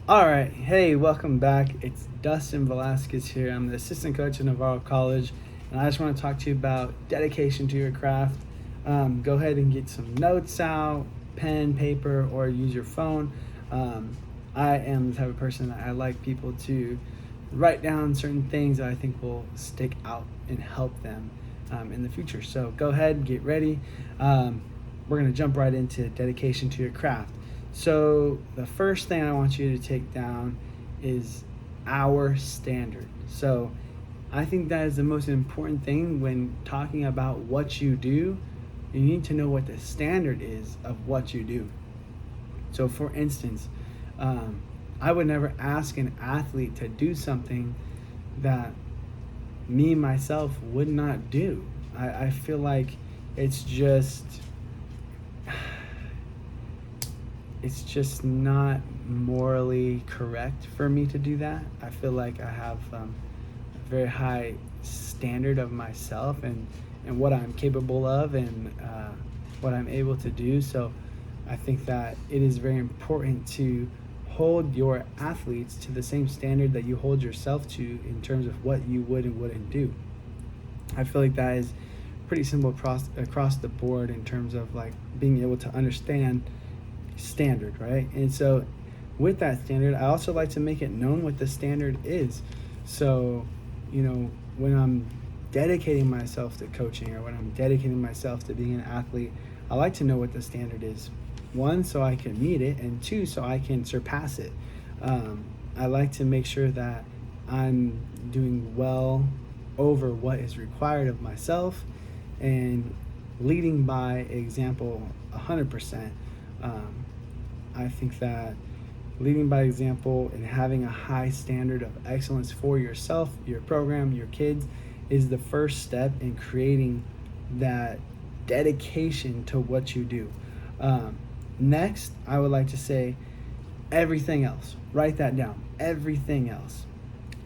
All right. Hey, welcome back. It's Dustin Velasquez here. I'm the assistant coach at Navarro College, and I just want to talk to you about dedication to your craft. Go ahead and get some notes out, pen, paper, or use your phone. I am the type of person that I like people to write down certain things that I think will stick out and help them in the future. So go ahead, get ready. We're going to jump right into dedication to your craft. So the first thing I want you to take down is our standard. So I think that is the most important thing when talking about what you do. You need to know what the standard is of what you do. So for instance, I would never ask an athlete to do something that me myself would not do. I feel like it's just not morally correct for me to do that. I feel like I have a very high standard of myself and what I'm capable of and what I'm able to do. So I think that it is very important to hold your athletes to the same standard that you hold yourself to in terms of what you would and wouldn't do. I feel like that is pretty simple across the board in terms of like being able to understand standard, right? And so with that standard, I also like to make it known what the standard is. So, when I'm dedicating myself to coaching or when I'm dedicating myself to being an athlete, I like to know what the standard is. One, so I can meet it, and two, so I can surpass it. I like to make sure that I'm doing well over what is required of myself and leading by example 100%. I think that leading by example and having a high standard of excellence for yourself, your program, your kids is the first step in creating that dedication to what you do. Next, I would like to say everything else. Write that down. Everything else.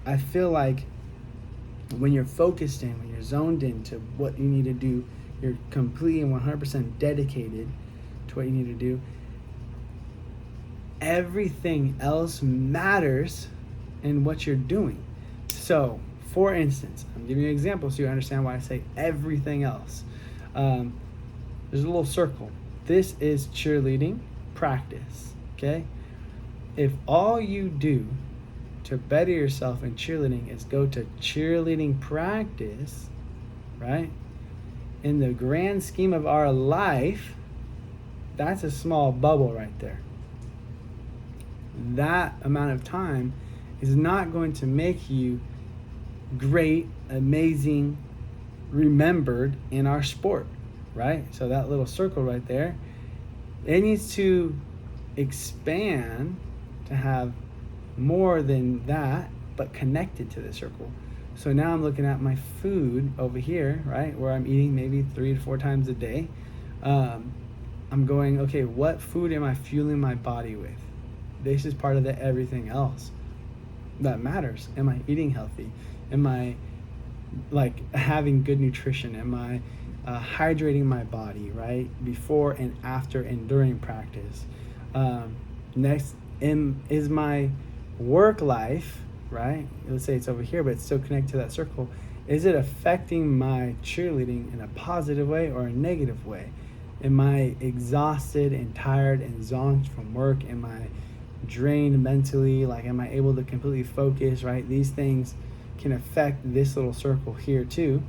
I feel like when you're focused in, when you're zoned into what you need to do, you're completely and 100% dedicated to what you need to do. Everything else matters in what you're doing. So, for instance, I'm giving you an example so you understand why I say everything else. There's a little circle. This is cheerleading practice, okay? If all you do to better yourself in cheerleading is go to cheerleading practice, right? In the grand scheme of our life, that's a small bubble right there. That amount of time is not going to make you great, amazing, remembered in our sport, right? So that little circle right there, it needs to expand to have more than that, but connected to the circle. So now I'm looking at my food over here, right, where I'm eating maybe 3 to 4 times a day. I'm going, okay, what food am I fueling my body with? This is part of the everything else that matters. Am I eating healthy? Am I having good nutrition? Am I hydrating my body, right? Before and after and during practice. Next, is my work life, right? Let's say it's over here, but it's still connected to that circle. Is it affecting my cheerleading in a positive way or a negative way? Am I exhausted and tired and zonked from work? Am I drained mentally? Am I able to completely focus, right? These things can affect this little circle here too.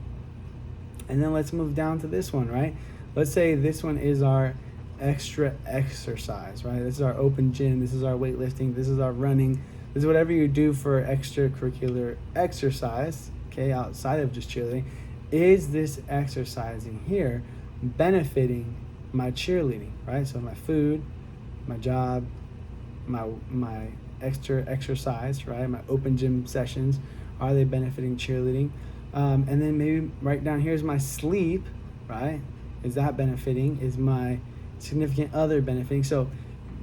And then let's move down to this one, right? Let's say this one is our extra exercise, right? This is our open gym. This is our weightlifting. This is our running. This is whatever you do for extracurricular exercise, okay, outside of just cheerleading. Is this exercising here benefiting my cheerleading, right? So my food, my job, my extra exercise, right? My open gym sessions, are they benefiting cheerleading? And then maybe right down here is my sleep, right? Is that benefiting? Is my significant other benefiting? So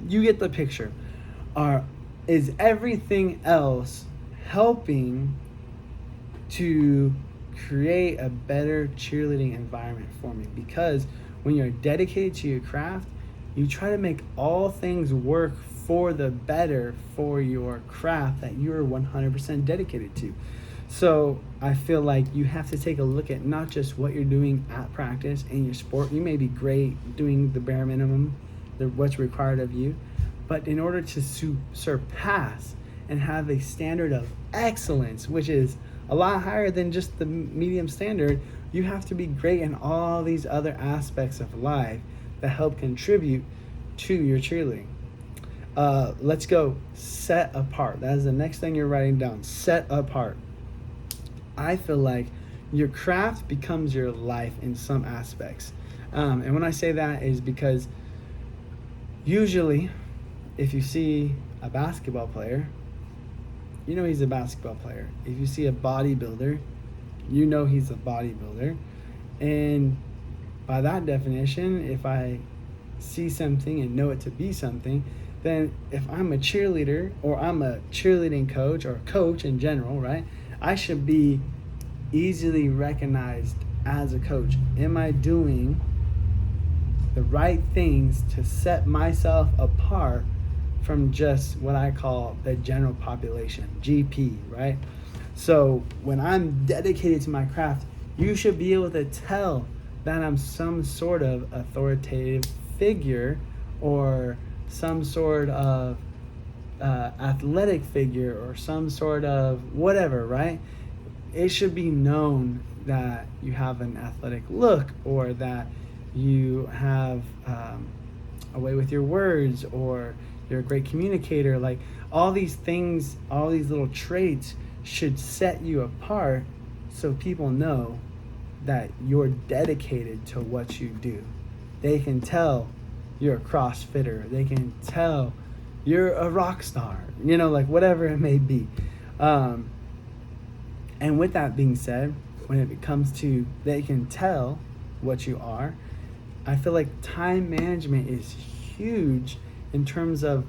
you get the picture. Is everything else helping to create a better cheerleading environment for me? Because when you're dedicated to your craft, you try to make all things work for the better for your craft that you're 100% dedicated to. So I feel like you have to take a look at not just what you're doing at practice in your sport. You may be great doing the bare minimum, what's required of you, but in order to surpass and have a standard of excellence, which is a lot higher than just the medium standard, you have to be great in all these other aspects of life that help contribute to your cheerleading. Let's go set apart. That is the next thing you're writing down. Set apart. I feel like your craft becomes your life in some aspects. And when I say that is because usually if you see a basketball player, you know he's a basketball player. If you see a bodybuilder, you know he's a bodybuilder. And by that definition, if I see something and know it to be something, then if I'm a cheerleader or I'm a cheerleading coach or coach in general, right, I should be easily recognized as a coach. Am I doing the right things to set myself apart from just what I call the general population, GP, right? So when I'm dedicated to my craft, you should be able to tell that I'm some sort of authoritative figure or some sort of athletic figure or some sort of whatever, right? It should be known that you have an athletic look or that you have a way with your words or you're a great communicator. Like all these things, all these little traits should set you apart so people know that you're dedicated to what you do. They can tell you're a CrossFitter. They can tell you're a rock star, you know, like whatever it may be. And with that being said, when it comes to they can tell what you are, I feel like time management is huge in terms of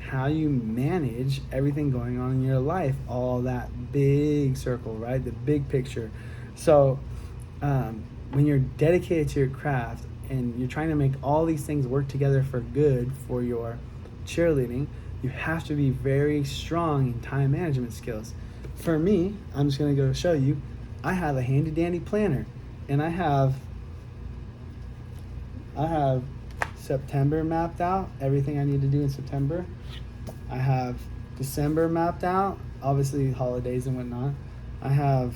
how you manage everything going on in your life, all that big circle, right? The big picture. So when you're dedicated to your craft and you're trying to make all these things work together for good for your cheerleading, you have to be very strong in time management skills. For me, I'm just going to go show you, I have a handy dandy planner and I have September mapped out, everything I need to do in September. I have December mapped out, obviously holidays and whatnot. I have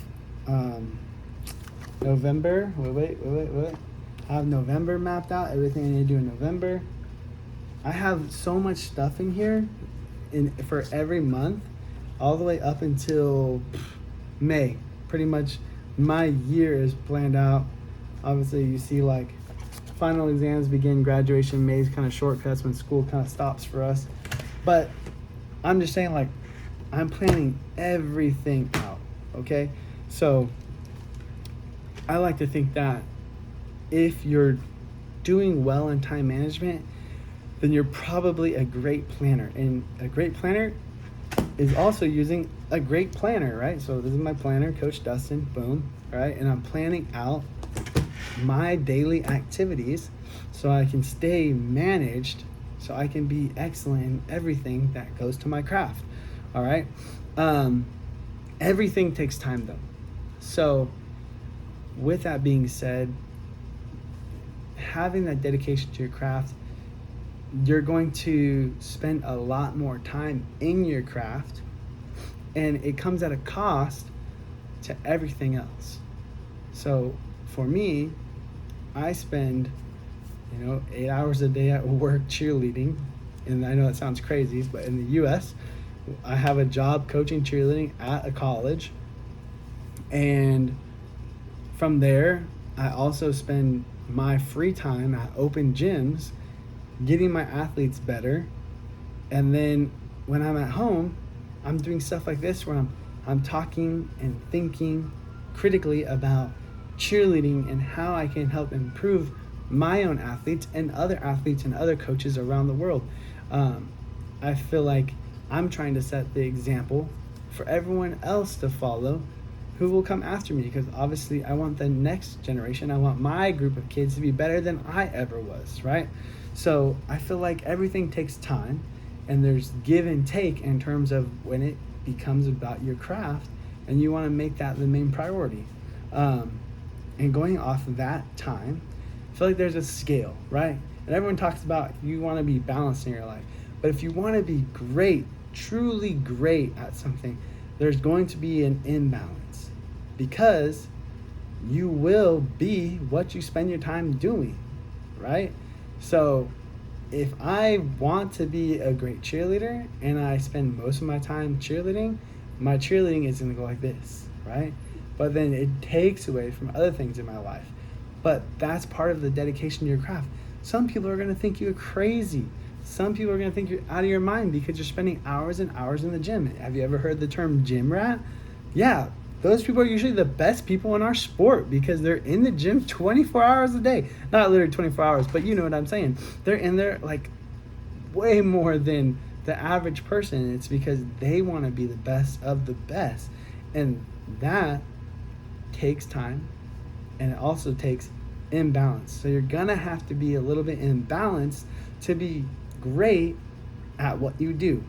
November, wait. I have November mapped out, everything I need to do in November. I have so much stuff in here for every month, all the way up until May. Pretty much my year is planned out. Obviously, you see like final exams begin, graduation, May's kind of shortcuts when school kind of stops for us. But I'm just saying, like, I'm planning everything out, okay? So I like to think that if you're doing well in time management, then you're probably a great planner. And a great planner is also using a great planner, right? So this is my planner, Coach Dustin, boom, right? And I'm planning out my daily activities so I can stay managed, so I can be excellent in everything that goes to my craft, all right? Everything takes time though. So with that being said, having that dedication to your craft, you're going to spend a lot more time in your craft, and it comes at a cost to everything else. So for me, I spend 8 hours a day at work cheerleading, and I know that sounds crazy, but in the US I have a job coaching cheerleading at a college, and from there I also spend my free time at open gyms getting my athletes better. And then when I'm at home, I'm doing stuff like this where I'm talking and thinking critically about cheerleading and how I can help improve my own athletes and other coaches around the world. I feel like I'm trying to set the example for everyone else to follow who will come after me, because obviously I want the next generation, I want my group of kids to be better than I ever was, right? So I feel like everything takes time, and there's give and take in terms of when it becomes about your craft, and you want to make that the main priority. And going off of that time, I feel like there's a scale, right? And everyone talks about you want to be balanced in your life. But if you want to be great, truly great at something, there's going to be an imbalance, because you will be what you spend your time doing, right? So if I want to be a great cheerleader and I spend most of my time cheerleading, my cheerleading is going to go like this, right? But then it takes away from other things in my life. But that's part of the dedication to your craft. Some people are going to think you're crazy. Some people are going to think you're out of your mind because you're spending hours and hours in the gym. Have you ever heard the term gym rat? Yeah, those people are usually the best people in our sport because they're in the gym 24 hours a day. Not literally 24 hours, but you know what I'm saying. They're in there like way more than the average person. It's because they want to be the best of the best. And that takes time, and it also takes imbalance. So you're going to have to be a little bit imbalanced to be great at what you do,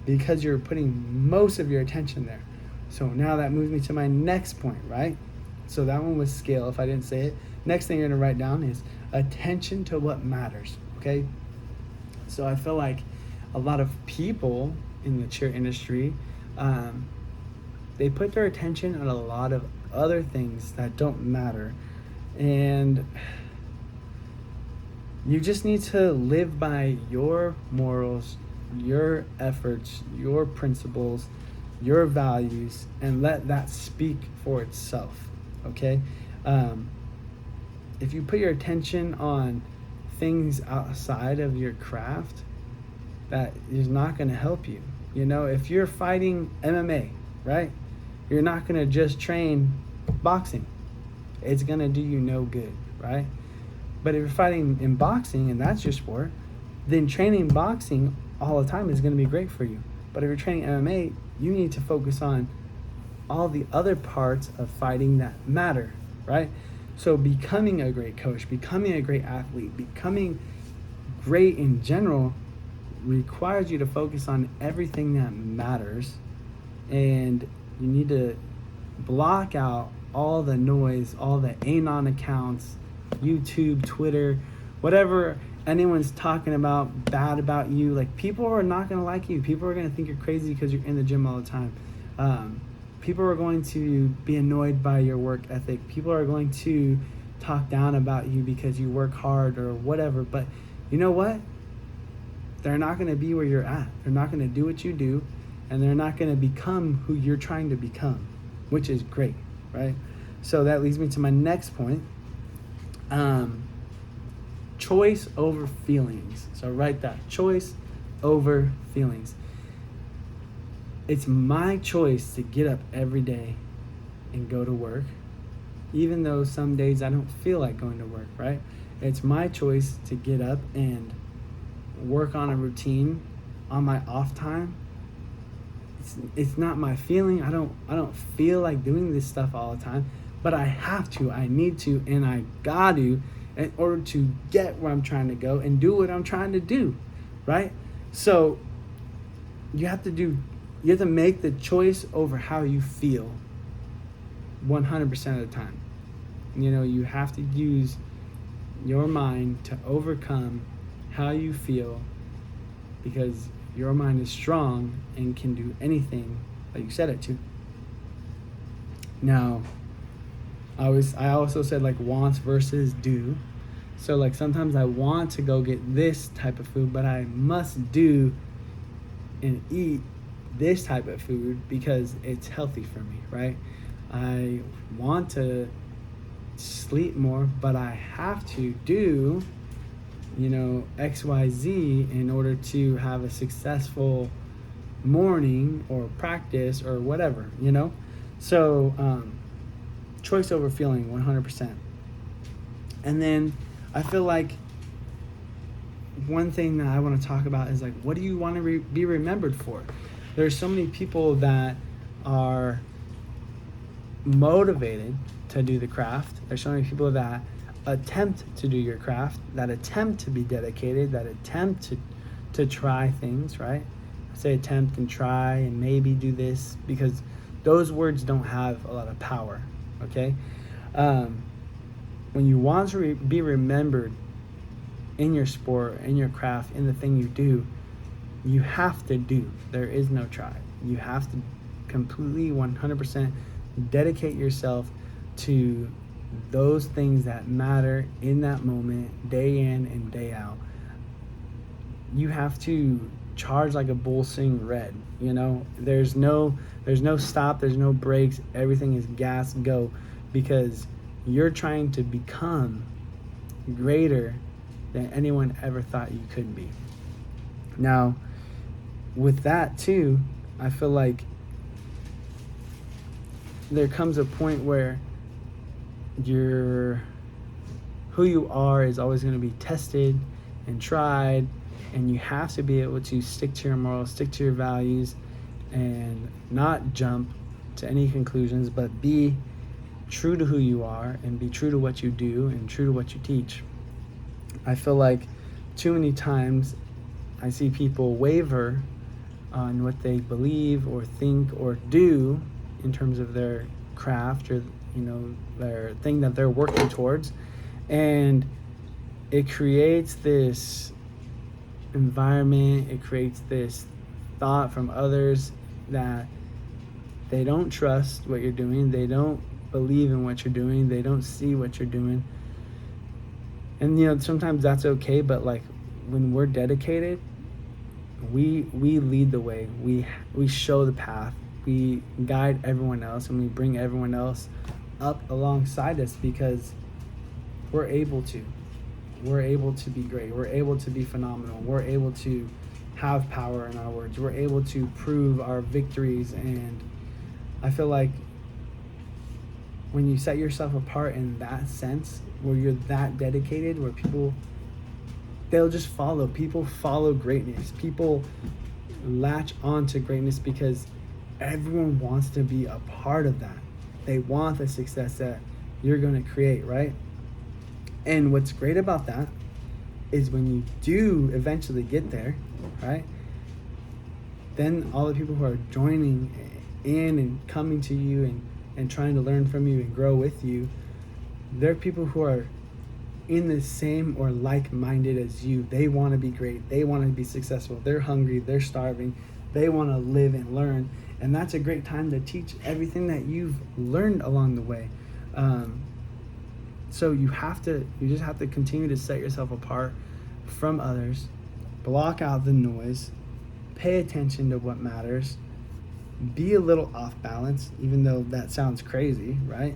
because you're putting most of your attention there. So now that moves me to my next point, right? So that one was scale, if I didn't say it. Next thing you're going to write down is attention to what matters, okay? So I feel like a lot of people in the cheer industry, they put their attention on a lot of other things that don't matter. And you just need to live by your morals, your efforts, your principles, your values, and let that speak for itself, okay? If you put your attention on things outside of your craft, that is not going to help you. You know, if you're fighting MMA, right, you're not going to just train boxing. It's going to do you no good, right? But if you're fighting in boxing and that's your sport, then training boxing all the time is going to be great for you. But if you're training MMA, you need to focus on all the other parts of fighting that matter, right? So becoming a great coach, becoming a great athlete, becoming great in general requires you to focus on everything that matters. And you need to block out all the noise, all the Anon accounts, YouTube, Twitter, whatever anyone's talking about bad about you. Like, people are not going to like you. People are going to think you're crazy because you're in the gym all the time. People are going to be annoyed by your work ethic. People are going to talk down about you because you work hard or whatever. But you know what? They're not going to be where you're at. They're not going to do what you do, and they're not going to become who you're trying to become, which is great, right? So that leads me to my next point. Choice over feelings. So write that. Choice over feelings. It's my choice to get up every day and go to work, even though some days I don't feel like going to work, right? It's my choice to get up and work on a routine on my off time. It's not my feeling. I don't feel like doing this stuff all the time, but I have to, I need to, and I got to, in order to get where I'm trying to go and do what I'm trying to do, right? So you have to make the choice over how you feel 100% of the time. You know, you have to use your mind to overcome how you feel, because your mind is strong and can do anything that you set it to. Now, I also said like wants versus do. So like sometimes I want to go get this type of food, but I must do and eat this type of food because it's healthy for me, right? I want to sleep more, but I have to do, XYZ in order to have a successful morning or practice or whatever, So choice over feeling 100%. And then I feel like one thing that I want to talk about is like, what do you want to be remembered for? There's so many people that are motivated to do the craft. There's so many people that attempt to do your craft, that attempt to be dedicated, that attempt to to try things, right? I say attempt and try and maybe do this, because those words don't have a lot of power, okay? When you want to be remembered in your sport, in your craft, in the thing you do, you have to do. There is no try. You have to completely 100% dedicate yourself to those things that matter in that moment, day in and day out. You have to charge like a bull seeing red. You know, there's no stop, there's no brakes. Everything is gas, go, because you're trying to become greater than anyone ever thought you could be. Now, with that too, I feel like there comes a point where who you are is always going to be tested and tried, and you have to be able to stick to your morals, stick to your values, and not jump to any conclusions, but be true to who you are and be true to what you do and true to what you teach. I feel like too many times I see people waver on what they believe or think or do in terms of their craft, or their thing that they're working towards, and it creates this environment, it creates this thought from others that they don't trust what you're doing, they don't believe in what you're doing, they don't see what you're doing. And sometimes that's okay, but like when we're dedicated, we lead the way, we show the path, we guide everyone else, and we bring everyone else up alongside us, because we're able to be great, we're able to be phenomenal, we're able to have power in our words, we're able to prove our victories. And I feel like when you set yourself apart in that sense, where you're that dedicated, where they'll just follow. People follow greatness. People latch on to greatness because everyone wants to be a part of that. They want the success that you're going to create, right? And what's great about that is when you do eventually get there, right? Then all the people who are joining in and coming to you and trying to learn from you and grow with you, they're people who are in the same or like-minded as you. They want to be great. They want to be successful. They're hungry. They're starving. They want to live and learn. And that's a great time to teach everything that you've learned along the way. So you just have to continue to set yourself apart from others, block out the noise, pay attention to what matters, be a little off balance, even though that sounds crazy, right?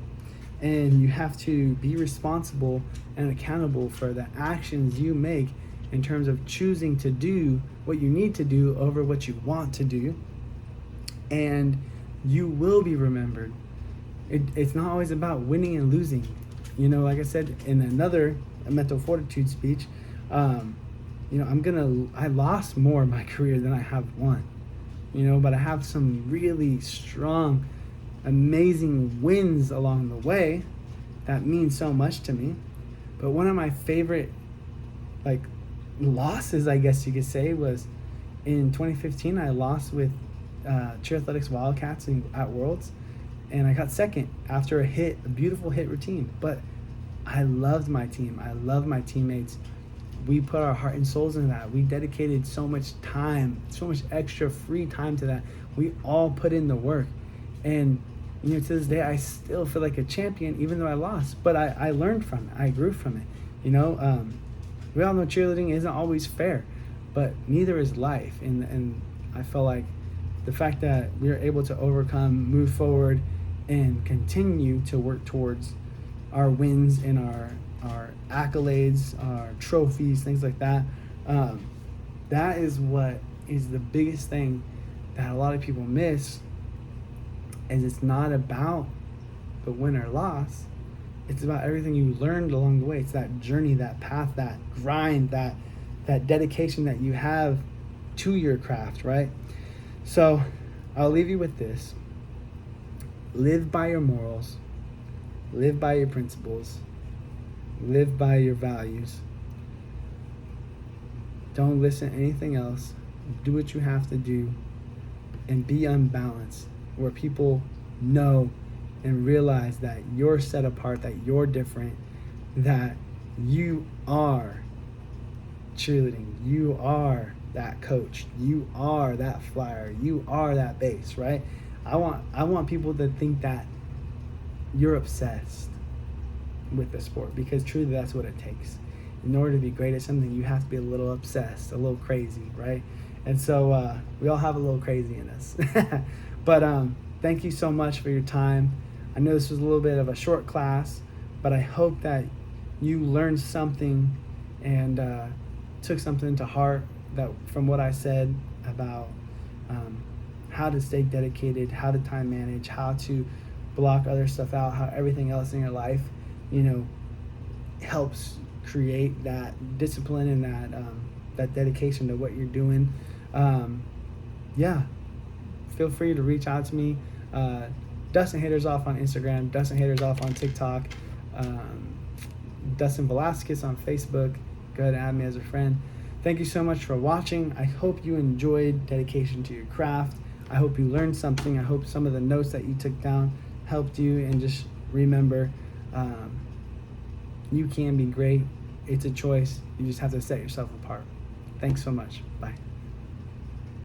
And you have to be responsible and accountable for the actions you make in terms of choosing to do what you need to do over what you want to do. And you will be remembered. It's not always about winning and losing. Like I said in another mental fortitude speech, I lost more in my career than I have won. But I have some really strong, amazing wins along the way that mean so much to me. But one of my favorite losses, I guess you could say, was in 2015. I lost with Cheer Athletics Wildcats at Worlds, and I got second after a beautiful hit routine. But I loved my team. I loved my teammates. We put our heart and souls into that. We dedicated so much time, so much extra free time to that. We all put in the work. And to this day, I still feel like a champion, even though I lost. But I learned from it. I grew from it. We all know cheerleading isn't always fair, but neither is life. And I feel like the fact that we are able to overcome, move forward, and continue to work towards our wins and our accolades, our trophies, things like that, that is what is the biggest thing that a lot of people miss. And it's not about the win or loss. It's about everything you learned along the way. It's that journey, that path, that grind, that dedication that you have to your craft, right? So I'll leave you with this. Live by your morals. Live by your principles. Live by your values. Don't listen to anything else. Do what you have to do and be unbalanced, where people know and realize that you're set apart, that you're different, that you are cheerleading, you are that coach, you are that flyer, you are that base, right? I want people to think that you're obsessed with the sport, because truly that's what it takes. In order to be great at something, you have to be a little obsessed, a little crazy, right? And so we all have a little crazy in us. But thank you so much for your time. I know this was a little bit of a short class, but I hope that you learned something and took something to heart that from what I said about how to stay dedicated, how to time manage, how to block other stuff out, how everything else in your life, helps create that discipline and that dedication to what you're doing. Yeah, feel free to reach out to me. Dustin Haters Off on Instagram, Dustin Haters Off on TikTok, Dustin Velasquez on Facebook. Go ahead and add me as a friend. Thank you so much for watching. I hope you enjoyed dedication to your craft. I hope you learned something. I hope some of the notes that you took down helped you, and just remember, you can be great. It's a choice. You just have to set yourself apart. Thanks so much. Bye.